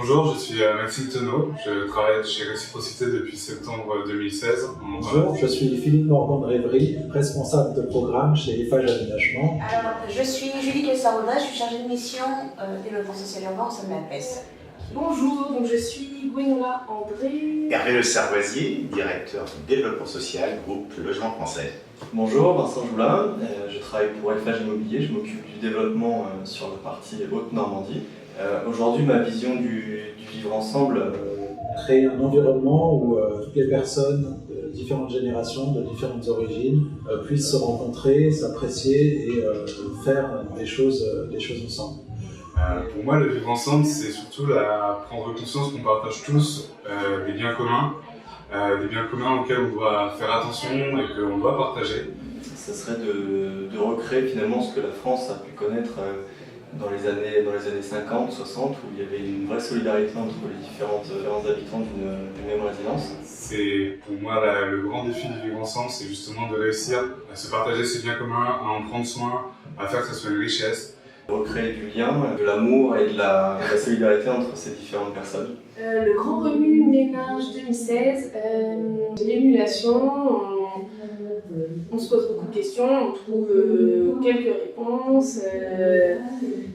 Bonjour, je suis Maxime Tenot, je travaille chez Réciprocité depuis septembre 2016. Bonjour, je suis Philippe Morgan de Révery, responsable de programme chez Eiffage Aménagement. Alors, je suis Julie Cassaroda, je suis chargée de mission développement social et urbain au sein de la PES. Bonjour, donc je suis Gwenola André. Hervé Le Servoisier, directeur du développement social, groupe Logement Français. Bonjour, Vincent Joulin, je travaille pour Eiffage Immobilier, je m'occupe du développement sur la partie Haute-Normandie. Aujourd'hui, ma vision du vivre ensemble... Créer un environnement où toutes les personnes de différentes générations, de différentes origines puissent se rencontrer, s'apprécier et faire des choses ensemble. Pour moi, le vivre ensemble, c'est surtout prendre conscience qu'on partage tous des biens communs auxquels on doit faire attention et qu'on doit partager. Ce serait de recréer finalement ce que la France a pu connaître dans les années 50, 60, où il y avait une vraie solidarité entre les différents habitants d'une même résidence. C'est pour moi le grand défi du vivre ensemble, c'est justement de réussir à se partager ces biens communs, à en prendre soin, à faire que ça soit une richesse. Recréer du lien, de l'amour et de la solidarité entre ces différentes personnes. Le grand remue ménage 2016, l'émulation, on se pose beaucoup de questions, on trouve quelques réponses.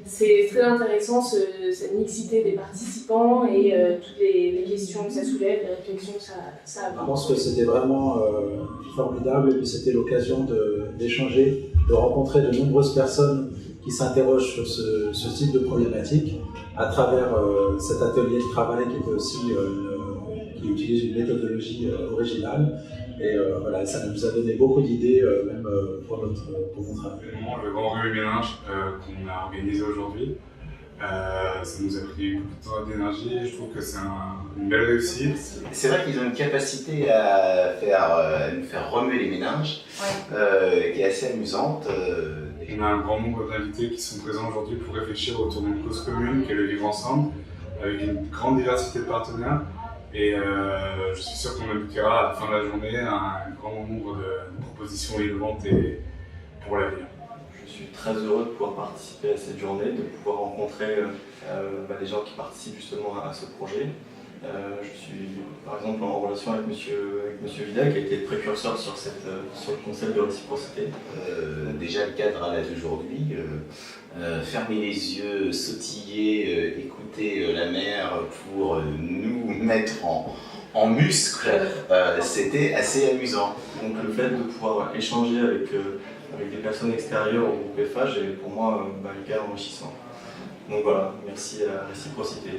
C'est très intéressant cette mixité des participants et toutes les questions que ça soulève, les réflexions que ça a. Je pense que c'était vraiment formidable et puis c'était l'occasion d'échanger, de rencontrer de nombreuses personnes qui s'interrogent sur ce type de problématique à travers cet atelier de travail qui était aussi qui utilise une méthodologie originale. Et voilà, ça nous a donné beaucoup d'idées, même pour mon travail. Le grand remue ménage qu'on a organisé aujourd'hui, ça nous a pris beaucoup de temps et d'énergie et je trouve que c'est une belle réussite. C'est vrai qu'ils ont une capacité à nous faire remuer les méninges, qui est assez amusante. On a un grand nombre d'invités qui sont présents aujourd'hui pour réfléchir autour d'une cause commune qui est le vivre ensemble, avec une grande diversité de partenaires. Et je suis sûr qu'on aboutira à la fin de la journée à un grand nombre de propositions innovantes pour l'avenir. Je suis très heureux de pouvoir participer à cette journée, de pouvoir rencontrer des gens qui participent justement à ce projet. Je suis par exemple en relation avec Monsieur Vida qui a été précurseur sur le concept de réciprocité. Déjà le cadre à l'âge d'aujourd'hui, fermer les yeux, sautiller, écouter la mer pour nous mettre en muscle, c'était assez amusant. Donc le fait de pouvoir échanger avec des personnes extérieures au groupe Eiffage est pour moi hyper enrichissant. Donc voilà, merci à la réciprocité.